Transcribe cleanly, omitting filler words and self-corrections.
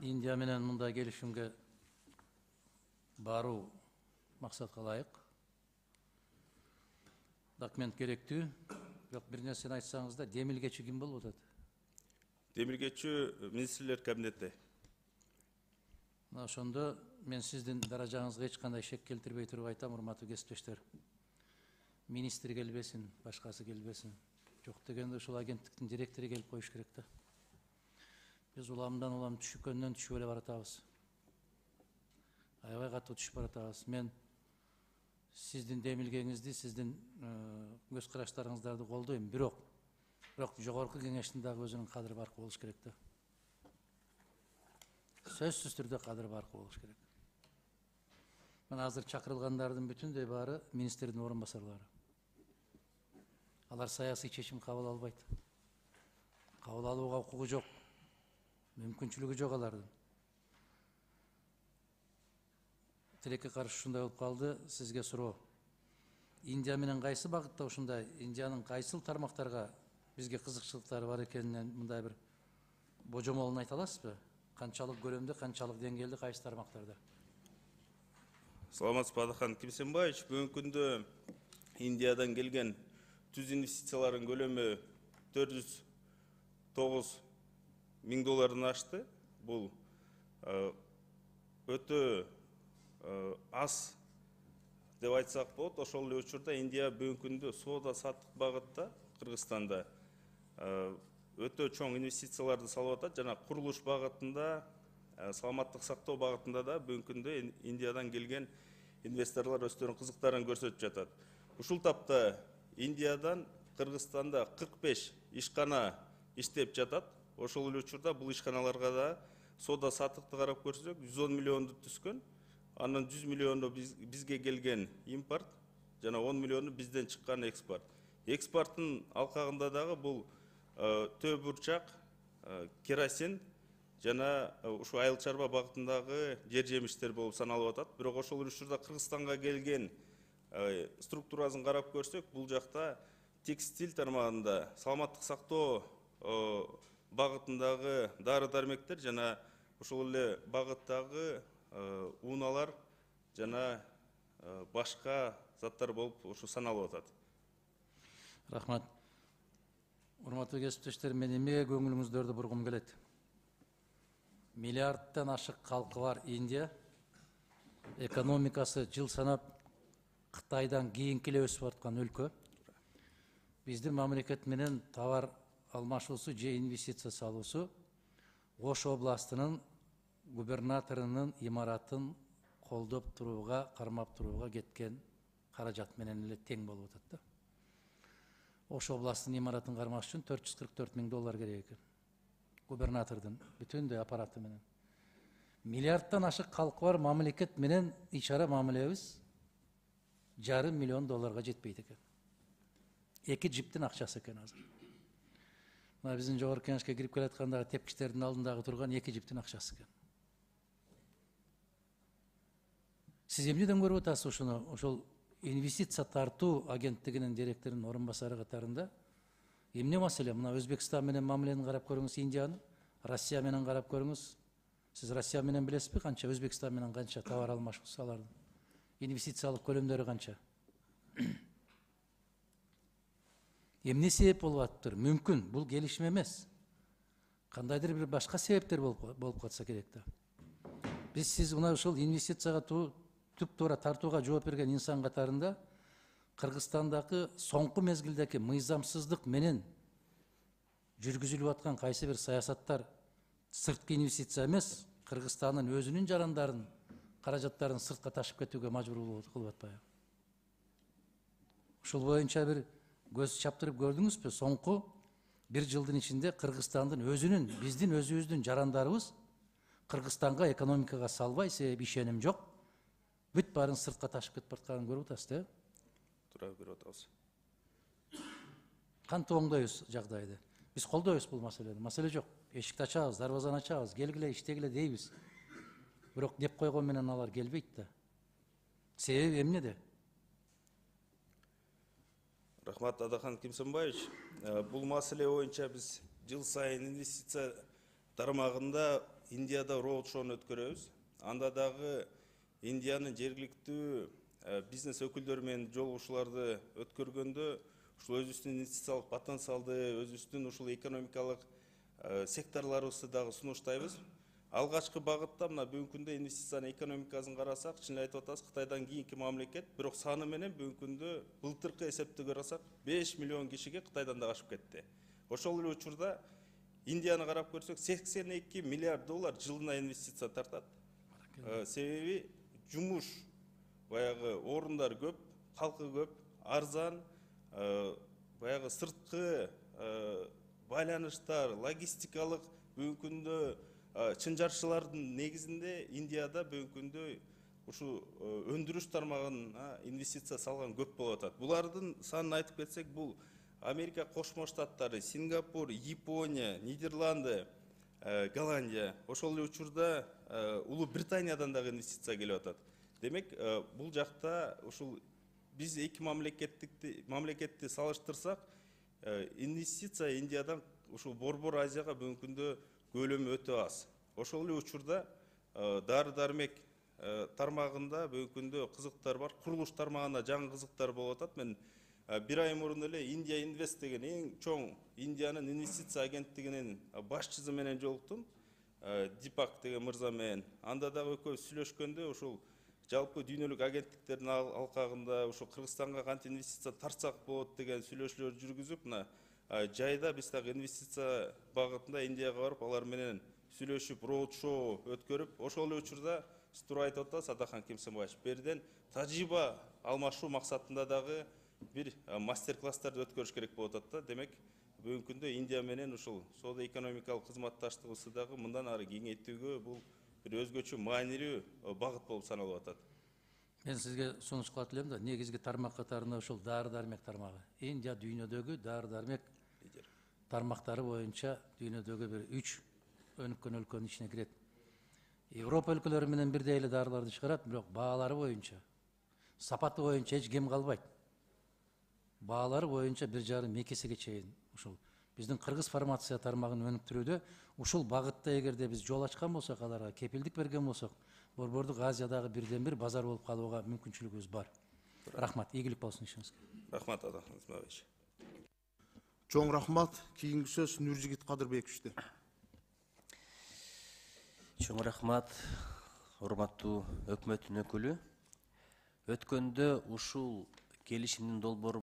Индия менен мындай келишимге баруу максатка ылайык. Документ керектүү. Бирок бир нерсени айтсаңыз да, демилгечи ким болуп атат? Демилгечи министрлер кабинети. Ошондо мен сиздин даражаңызга эч кандай шек келтирбей туруп айтам, урматтуу кесиптештер. Министр келбесин, башкасы келбесин. Жок дегенде ушул агенттиктин директору келип коюш керек да. Биз уламдан улам түшүккөндөн түшүп эле баратабыз. Аябай катуу түшүп баратабыз. Мен сиздин демилгеңизди, сиздин көз караштарыңыздарды колдойм. Бирок жогорку кеңештин дагы өзүнүн кадыры баркы болуш керек да. Сөзсүз түрдө кадыры баркы болуш керек. Мен азыр чакырылгандардын бүтүндөй баары министрдин орун басарлары. Алар саясий чечим кабыл албайт. Кабыл алууга укугу жок. Мүмкүнчүлүгү жок алардын. Тилекке каршы ушундай болуп калды, сизге суроо. Индия менен кайсы багытта ушундай, Индиянын кайсыл тармактарга бизге кызыкчылыктары бар экенинен мындай бир божомолун айта аласызбы? Канчалык көлөмдө, канчалык деңгээлде, кайсы тармактарда? Саламатсызбы, Адахан Кимсенбаевич. Бүгүнкү күндө Индиядан келген түз инвестициялардын көлөмү 409 миң доллардан ашты. Бул өтө аз деп айтсак болот. Ошол эле учурда Индия бүгүнкү күндө соода саттык багытта Кыргызстанда өтө чоң инвестицияларды салып атат. Жана курулуш багытында, саламаттык сактоо багытында да бүгүнкү күндө Индиядан келген инвесторлор өздөрүнүн кызыктарын көрсөтүп жатат. Ушул тапта Индиядан Кыргызстанда 45 ишкана иштеп жатат. Ошол эле учурда бул ишканаларга да соода саттыкты карап көрсөк, 110 миллионду түскөн. Анын 100 миллиону бизге келген импорт, жана 10 миллиону бизден чыккан экспорт. Экспорттун алкагында дагы бул төө бурчак, керосин жана ушу айыл чарба багытындагы жер жемиштер болуп саналып атат. Бирок ошол эле учурда Кыргызстанга келген структурасын карап көрсөк, бул жакта текстиль тармагында, саламаттык сактоо багытындагы дары-дармектер жана ошол эле багыттагы унаалар жана башка заттар болуп ушу саналып атат. Рахмат. Урматтуу кесиптештер, мен эмнеге көңүлүңүздөрдү бургум келет? Миллиардтан ашык калкы бар Индия, экономикасы жыл санап Кытайдан кийинки эле өсүп аткан өлкө. Биздин мамлекет менен товар алмашуусу же инвестиция салуусу Ош областынын губернаторунун имаратын колдоп турууга, кармап турууга кеткен каражат менен эле тең болуп атат да. Ош областынын имаратын кармаш үчүн 444 миң доллар керек экен. Губернатордун бүтүндөй аппараты менен. Миллиардтан ашык калкы бар мамлекет менен ичара мамилебиз $500 миллион долларга жетпейт экен. Эки жиптин акчасы экен азыр. Мына биздин жогорку кеңешке кирип келаткандагы тепкичтердин алдындагы турган эки жиптин акчасы экен. Сиз эмнеден көрүп атасыз ушуну? Ошол инвестиция тартуу агенттигинин директорунун орун басары катарында эмне маселе? Мына Өзбекстан менен мамилени карап көрүңүз, Индияны, Россия менен карап көрүңүз. Сиз Россия менен билесизби канча, Өзбекстан менен канча товар алмашуусу алардын? Инвестициялык көлөмдөрү канча? Эмне себеп болуп атыптыр? Мүмкүн бул келишим эмес. Кандайдыр бир башка себептер болуп катса керек да. Биз сиз мына ушул инвестицияга туп-туура тартууга жооп берген инсан катарында Кыргызстандагы соңку мезгилдеги мыйзамсыздык менен жүргүзүлүп аткан кайсы бир саясаттар сырткы инвестиция эмес, Кыргызстандын өзүнүн жарандарын, каражаттарын сыртка ташып кетүүгө мажбур кылып атпайбы? Ушул боюнча бир көз чаптырып көрдүңүзбү? Соңку бир жылдын ичинде Кыргызстандын өзүнүн, биздин өзүбүздүн жарандарыбыз Кыргызстанга экономикага салбай, себеби ишеним жок, бүт баарын сыртка ташып кетип атканын көрүп атасыз да? Туура көрүп атабыз. Кантип оңдойбуз жагдайды? Биз колдойбуз бул маселени. Маселе жок. Эшикти ачабыз, дарбазаны ачабыз, келгиле, иштегиле дейбиз. Бирок деп койгон менен алар келбейт да. Себеби эмнеде? Рахмат, Адахан Кимсенбаевич. Бул маселе боюнча биз жыл сайын инвестиция тармагында Индияда роуд шоуну өткөрөбүз. Анда дагы Индиянын жергиликтүү бизнес өкүлдөрү менен жолугушууларды өткөргөндө ушул өзүбүздүн инвестициялык потенциалды, өзүбүздүн ушул экономикалык секторларыбызды дагы сунуштайбыз. Алгачкы багытта мына бүгүнкү күндө инвестициянын экономикасын карасак, чын айтып атасыз, Кытайдан кийинки мамлекет, бирок саны менен бүгүнкү күндө былтыркы эсепти карасак, 5 миллион кишиге Кытайдан да ашып кетти. Ошол эле учурда Индияны карап көрсөк, 82 миллиард доллар жылына инвестиция тартат. Себеби жумуш, баягы орундар көп, калкы көп, арзан, баягы сырткы байланыштар, логистикалык бүгүнкү күндө чын жарчылардын негизинде Индияда бүгүнкү күндө ушу өндүрүш тармагына инвестиция салган көп болуп атат. Булардын санын айтып кетсек, бул Америка Кошмо Штаттары, Сингапур, Япония, Нидерланды, Голландия, ошол эле учурда Улуу Британиядан дагы инвестиция келип атат. Демек, бул жакта ушул биз эки мамлекетти салыштырсак, инвестиция Индиядан ушул Борбор Азияга бүгүнкү күндө көлөмү өтө аз. Ошол эле учурда дары дармек тармагында бүгүнкү күндө кызыктар бар. Курулуш тармагында жаңы кызыктар болуп атат. Мен бир ай мурун эле Индия Инвест деген эң чоң Индиянын инвестиция агенттигинин башчысы менен жолуктум, Дипак деген мырза менен. Анда дагы экөөбүз сүйлөшкөндө ушул жалпы дүйнөлүк агенттиктердин алкагында ушул Кыргызстанга кантип инвестиция тартсак болот деген сүйлөшүүлөр жүргүзүп, мына жайда биз дагы инвестиция багытында Индияга барып, алар менен сүйлөшүп, роуд шоу өткөрүп, ошол эле учурда сиз туура айтып атасыз, Атахан Кемсенбаевич, берден тажрыйба алмашуу максатында дагы бир мастер-класстарды өткөрүш керек болуп атат да. Демек, бүгүнкү күндө Индия менен ушул соода экономикалык кызматташтыгыбызды дагы мындан ары кеңейтүүгө бул бир өзгөчө маанилүү багыт болуп саналып атат. Мен сизге сунуш кылат элем да, негизги тармак катарында ушул дары дармек тармагы. Индия дүйнөдөгү дары дармек тармактары боюнча дүйнөдөгү бир 3 өнүккөн өлкөнүн ичине кирет. Европа өлкөлөрү менен бирдей эле дарыларды чыгарат, бирок баалары боюнча, сапаты боюнча эч кем калбайт. Баалары боюнча 1,5 эсеге чейин ушул биздин кыргыз фармация тармагын өнүктүрүүдө ушул багытта эгерде биз жол ачкан болсок, аларга кепилдик берген болсок, Борбордук Азиядагы бирден бир базар болуп калууга мүмкүнчүлүгүбүз бар. Рахмат, ийгилик болсун ишиңизге. Рахмат, Атахан Кемсенбаевич. Чоң рахмат. Кийинки сөз Нуржигит Кадырбековичте. Чоң рахмат, урматтуу өкмөттүн өкүлү. Өткөндө ушул келишимдин долбоору